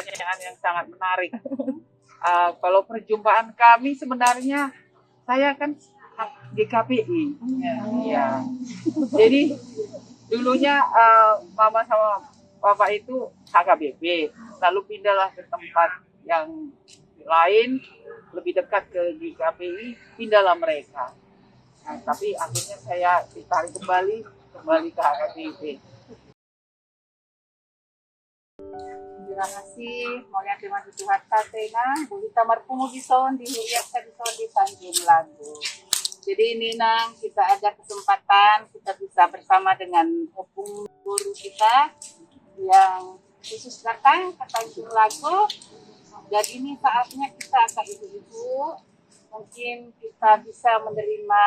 pertanyaan yang sangat menarik. Kalau perjumpaan kami sebenarnya saya kan GKPI. Ya. Jadi dulunya mama sama papa itu HKBP, lalu pindahlah ke tempat yang lain, lebih dekat ke GKPI, pindahlah mereka. Nah, tapi akhirnya saya ditarik kembali ke HKBP. Terima kasih. Mulia terima Tuhan Tatena, Bulita Marpungo Bison, di Huriak Bison di Tanjung Lagu. Jadi ini Nang, kita ada kesempatan kita bisa bersama dengan opung guru kita yang khusus datang ke Tanjung Lagu. Jadi ini saatnya kita akan ibu-ibu, mungkin kita bisa menerima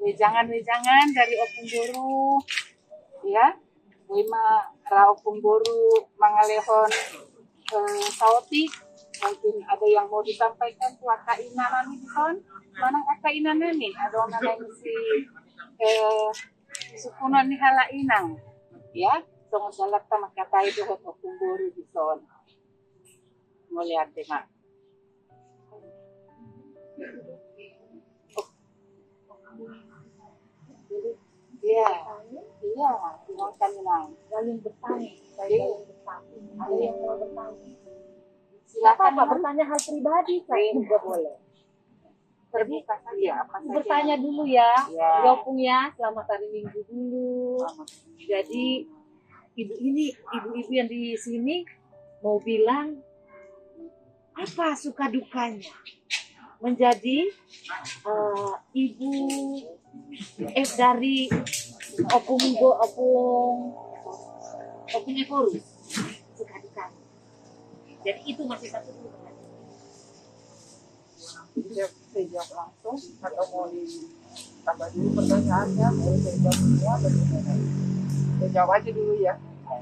wejangan-wejangan dari opung guru, ya. Wima raupung guru mangalehon sauti, mungkin ada yang mau disampaikan tuh kainan nami bison, mana kainan nami ada orang si sukunan ni hala inang, ya, so salat sama kata itu opung guru bison, melihat dengar. Iya, silakan Nang. Yang bertanya, ada yang mau bertanya. Silakan Apa bertanya hal pribadi, saya juga boleh. Terbuka saja. Bertanya dulu ya, Ya. Yopung ya, selamat hari Minggu dulu. Jadi ibu-ibu yang di sini mau bilang apa suka dukanya menjadi ibu dari opung Ekorus, suka dukanya. Jadi itu masih satu dulu. Saya jawab langsung atau mau ditambah dulu pertanyaannya, boleh saya jawab semua bagaimana? Saya jawab aja dulu ya.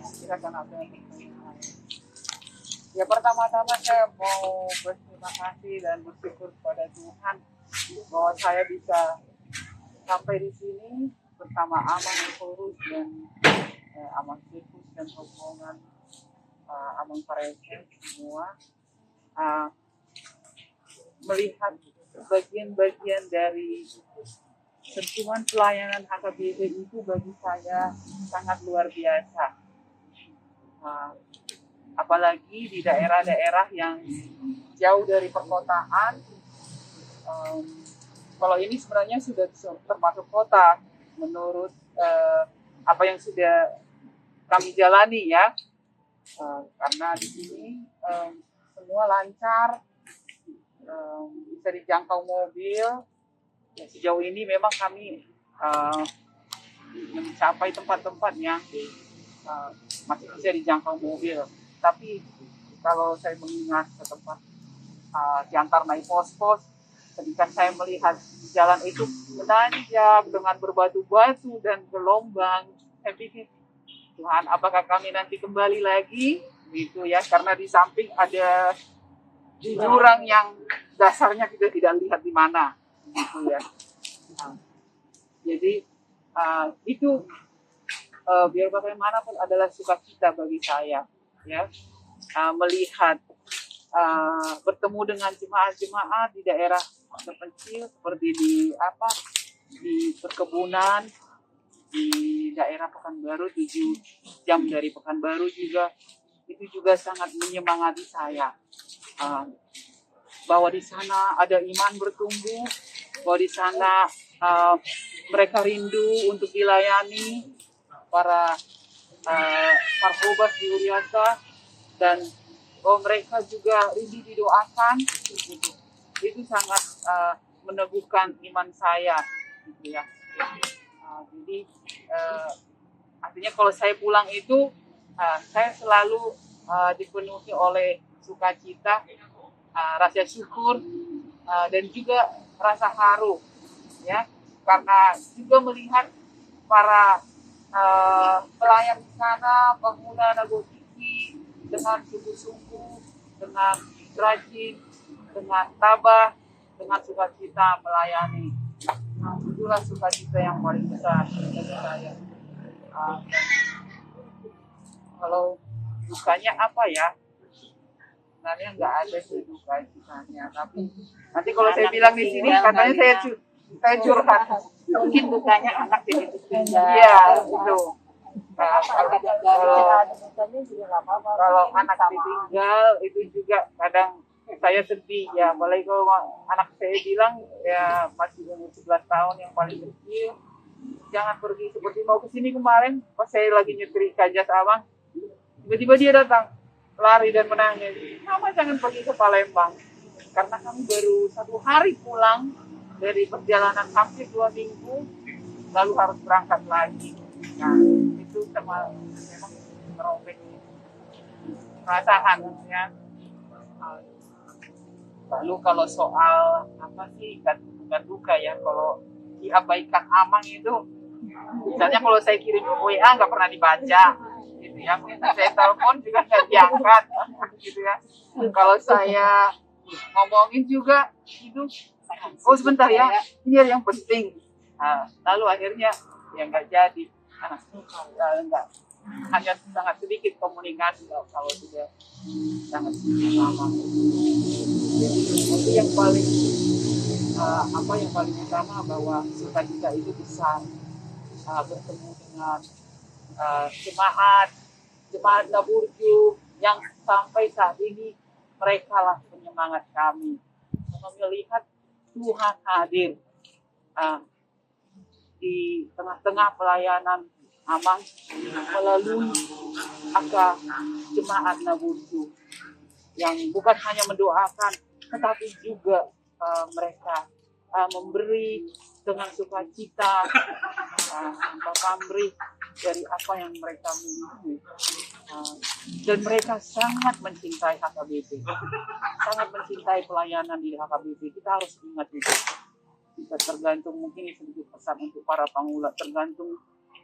Silakan apa yang bertanya. Ya pertama-tama saya mau berterima kasih dan bersyukur kepada Tuhan bahwa saya bisa sampai di sini bersama Amang Ekorus dan Amang Sirkus dan rombongan Amang Parese semua, melihat bagian-bagian dari sentuhan pelayanan HKBP itu bagi saya sangat luar biasa. Apalagi di daerah-daerah yang jauh dari perkotaan. Kalau ini sebenarnya sudah termasuk kota menurut apa yang sudah kami jalani ya, karena di sini semua lancar, bisa dijangkau mobil. Ya, sejauh ini memang kami mencapai tempat-tempat yang masih bisa dijangkau mobil. Tapi kalau saya mengingat ke tempat diantar naik pos-pos, ketika saya melihat jalan itu menanjak dengan berbatu-batu dan gelombang, saya pikir, Tuhan, apakah kami nanti kembali lagi? Gitu ya, karena di samping ada jurang yang dasarnya kita tidak lihat di mana, gitu ya. Jadi itu biar bagaimanapun adalah sukacita bagi saya, ya, melihat bertemu dengan jemaat-jemaat di daerah terpencil seperti di perkebunan di daerah Pekanbaru, 7 jam dari Pekanbaru juga, itu juga sangat menyemangati saya, bahwa di sana ada iman bertumbuh, bahwa di sana mereka rindu untuk dilayani para Parkobas di Uriaka, dan bahwa mereka juga rindu didoakan. Itu sangat meneguhkan iman saya, gitu ya. Jadi artinya kalau saya pulang itu saya selalu dipenuhi oleh sukacita, rasa syukur, dan juga rasa haru, ya, karena juga melihat para pelayan di sana, pengguna Nagotiki dengan sungguh-sungguh, dengan rajin, dengan tabah, dengan sukacita melayani. Itulah sukacita yang paling besar bagi saya. Kalau dukanya apa ya? Sebenarnya nggak ada sih duka dukanya, tapi nanti kalau saya bilang di sini katanya saya curhat. Mungkin dukanya anak jadi ditinggal. Iya, itu. Kalau anak ditinggal itu juga kadang saya sedih ya, apalagi kalau anak saya bilang ya masih umur 11 tahun yang paling kecil, jangan pergi, seperti mau kesini kemarin pas saya lagi nyetir Kajas Abang, tiba-tiba dia datang lari dan menangis, mama jangan pergi ke Palembang karena kami baru 1 hari pulang dari perjalanan hampir 2 minggu lalu harus berangkat lagi. Nah itu memang merobek perasaan ya. Lalu kalau soal apa sih bukan duka ya, kalau diabaikan Amang itu, misalnya kalau saya kirim WA nggak pernah dibaca, gitu ya. Saya telepon juga nggak diangkat, gitu ya. Kalau saya ngomongin juga itu, oh sebentar ya, ini ada yang penting. Nah, lalu akhirnya ya nggak jadi, nggak, hanya sangat sedikit komunikasi kalau sudah sangat sedikit lama. Jadi yang paling yang paling utama bahwa sukacita itu besar, bertemu dengan jemaat Naburju yang sampai saat ini mereka lah penyemangat kami melihat Tuhan hadir di tengah-tengah pelayanan Amang melalui jemaat Naburju yang bukan hanya mendoakan tetapi juga mereka memberi dengan sukacita, pamrih dari apa yang mereka miliki, dan mereka sangat mencintai HKBP, sangat mencintai pelayanan di HKBP. Kita harus ingat itu. Kita tergantung, mungkin ini sedikit pesan untuk para pemula, tergantung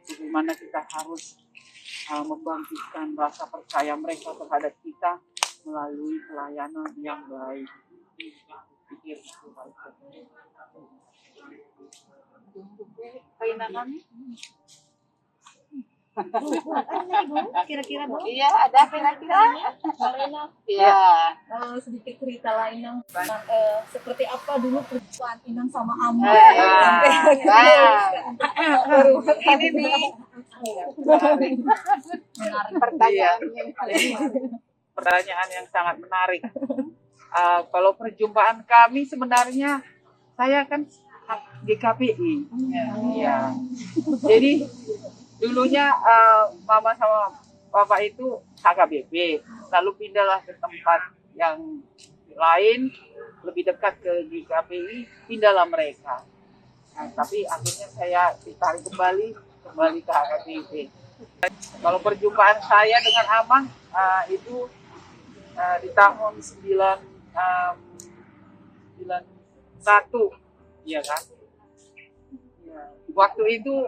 bagaimana kita harus membangkitkan rasa percaya mereka terhadap kita melalui pelayanan yang baik. Pikir itu baik. Kira-kira Bu, Iya, ada kira-kira. Malena, Iya. sedikit cerita lain yang seperti apa dulu perjumpaan Inang sama Amang. Ini nih Menarik pertanyaannya. Pertanyaan yang sangat menarik. Kalau perjumpaan kami sebenarnya saya kan GKPI. Ya. Jadi dulunya mama sama papa itu HKBP, lalu pindahlah ke tempat yang lain lebih dekat ke GKPI, pindahlah mereka. Nah, tapi akhirnya saya ditarik kembali ke HKBP. Kalau perjumpaan saya dengan Amang itu di tahun 91, ya kan? Ya. Waktu itu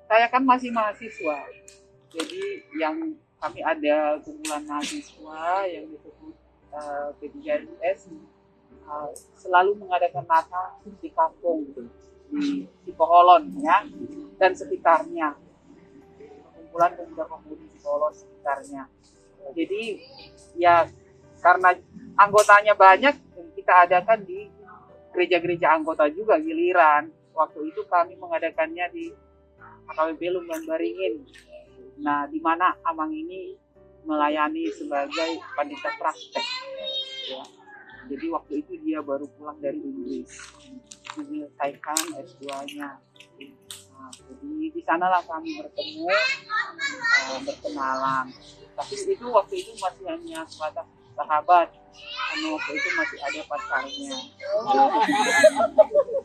saya kan masih mahasiswa, jadi yang kami ada kumpulan mahasiswa yang disebut P3S selalu mengadakan Natal di kampung gitu, di Sipoholon ya dan sekitarnya, kumpulan pemuda-pemudi Sipoholon sekitarnya. Jadi ya karena anggotanya banyak, kita adakan di gereja-gereja anggota juga giliran. Waktu itu kami mengadakannya di HKBP Lumban Baringin. Nah, di mana Amang ini melayani sebagai panitia praktek. Ya. Jadi waktu itu dia baru pulang dari Inggris, menyelesaikan S2-nya. Nah, jadi di sanalah kami bertemu, berkenalan. Tapi itu waktu itu masih hanya sebatas sahabat, karena waktu itu masih ada pacarnya.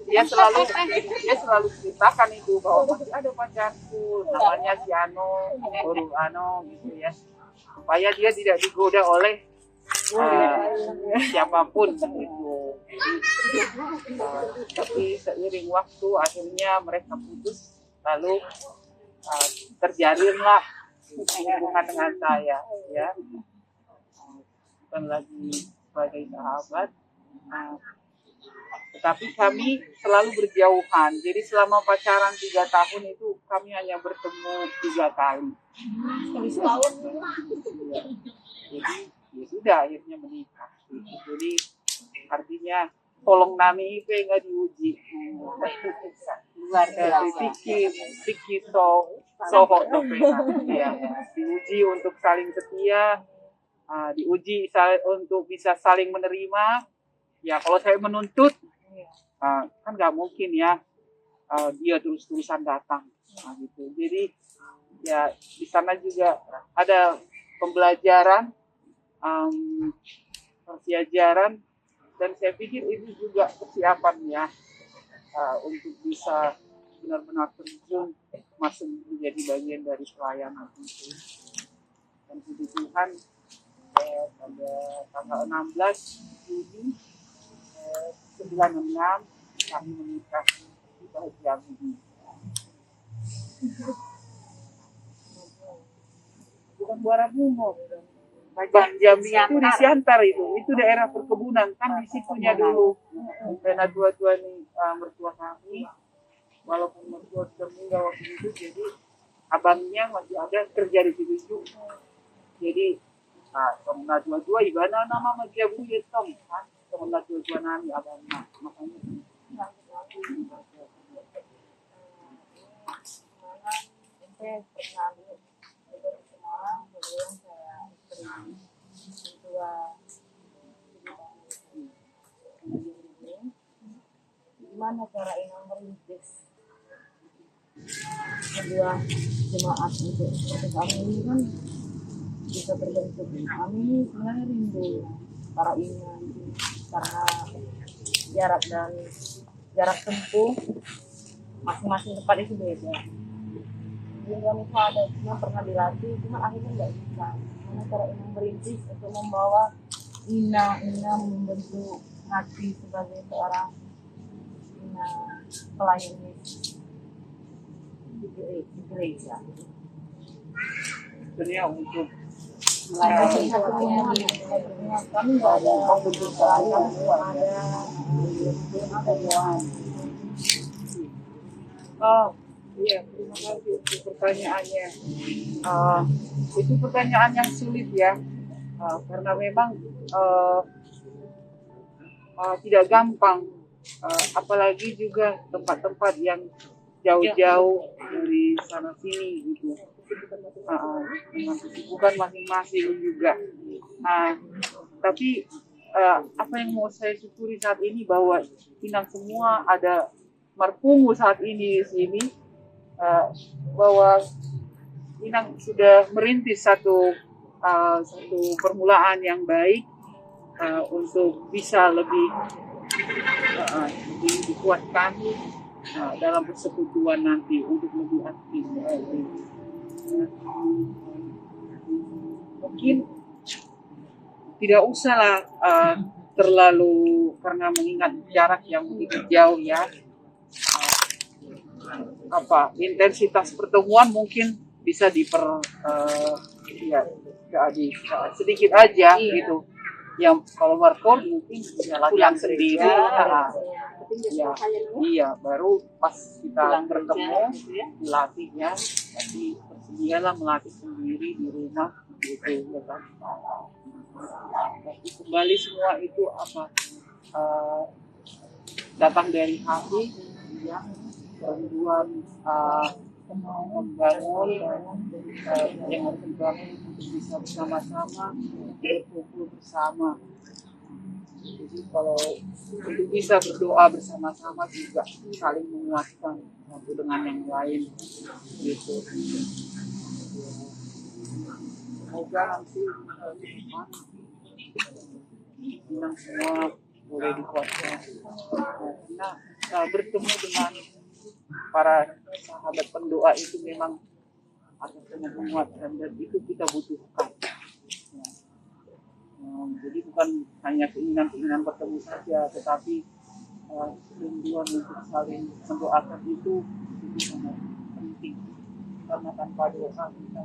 Dia selalu ceritakan itu bahwa masih ada pacarku, namanya si Baru gitu ya, supaya dia tidak digoda oleh siapapun gitu. Tapi seiring waktu akhirnya mereka putus, lalu terjalinlah hubungan dengan saya ya, bukan lagi sebagai sahabat, tetapi kami selalu berjauhan. Jadi selama pacaran 3 tahun itu kami hanya bertemu 3 kali. Sekali setahun. Ya. Jadi ya sudah akhirnya menikah. Jadi artinya tolong nami itu nggak diuji. Luar biasa. Pikir soho dopena. Ya. Diuji untuk saling setia, diuji untuk bisa saling menerima. Ya kalau saya menuntut, kan nggak mungkin ya dia terus-terusan datang. Gitu. Jadi ya di sana juga ada pembelajaran, persiajaran, dan saya pikir itu juga persiapan ya untuk bisa benar-benar terjun masuk menjadi bagian dari pelayanan itu. Dan puji Tuhan pada tanggal 16 Juni 96 kami menikah di Bahagia ini. Bukan Muara Bungo, Bang Jambi itu di Siantar itu daerah perkebunan kan di situnya dulu. Karena dua-dua ini mertua kami, walaupun mertua sudah meninggal waktu itu, jadi abangnya masih ada kerja di situ juga. Jadi temen dua-dua ibana nama magia buyut kamu kan, temen dua-dua nami abangnya makanya. Saya pernah lihat semua sebelum saya kedua gimana cara Inang merintis kedua jemaat untuk seperti kami ini kan bisa terbentuk. Kami ini sebenarnya rindu para imam karena jarak tempuh masing-masing tempat itu beda. Jadi kami tuh ada yang pernah dilatih, cuma akhirnya nggak bisa. Karena cara Inang merintis untuk membawa Inang membentuk hati sebagai seorang pelayan di gereja. Sebenarnya untuk Kami nggak ada pembentuk pelayan, belum ada iya, terima kasih untuk pertanyaannya. Itu pertanyaan yang sulit ya, karena memang tidak gampang, apalagi juga tempat-tempat yang jauh-jauh dari sana sini gitu, dengan kesibukan masing-masing juga. Tapi apa yang mau saya syukuri saat ini bahwa Inang semua ada Marpungu saat ini di sini. Bahwa Inang sudah merintis satu permulaan yang baik untuk bisa lebih dikuatkan dalam persekutuan nanti untuk lebih aktif. Mungkin tidak usahlah terlalu karena mengingat jarak yang begitu jauh ya. Intensitas pertemuan mungkin bisa sedikit aja gitu. Yang kalau warkop mungkin pulang sendiri. Iya, baru pas kita bertemu dilatih ya. Jadi bersedialah melatih sendiri di rumah gitu ya kan. Tapi kembali semua itu datang dari hati ya. Kerinduan membangun yang harus dibangun untuk bisa bersama-sama berkumpul bersama. Jadi kalau untuk bisa berdoa bersama-sama juga saling menguatkan satu dengan yang lain gitu. Semoga nanti Inang semua boleh dikuatkan. Nah, bertemu dengan para sahabat pendoa itu memang akan sangat menguatkan dan itu kita butuhkan. Jadi bukan hanya keinginan bertemu saja, tetapi kerinduan untuk saling mendoakan itu sangat penting. Karena tanpa doa kita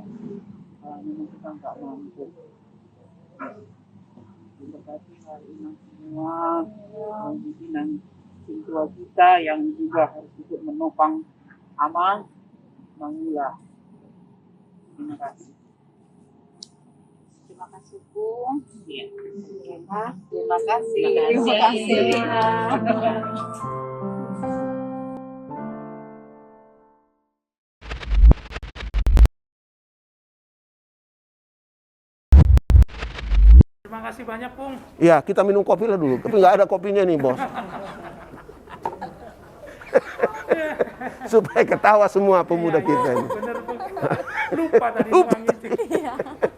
memang kita nggak mampu. Terima kasih hari ini semua pimpinan tua kita yang juga harus ikut menopang amal Mangula. Terima kasih. Terima kasih, Bung. Iya. Terima kasih. Terima kasih. Terima kasih banyak, Pung. Iya, kita minum kopi lah dulu. Tapi nggak ada kopinya nih, Bos. Supaya ketawa semua pemuda kita ini. Bener, Pung. Lupa tadi Lupa. ngomong itu.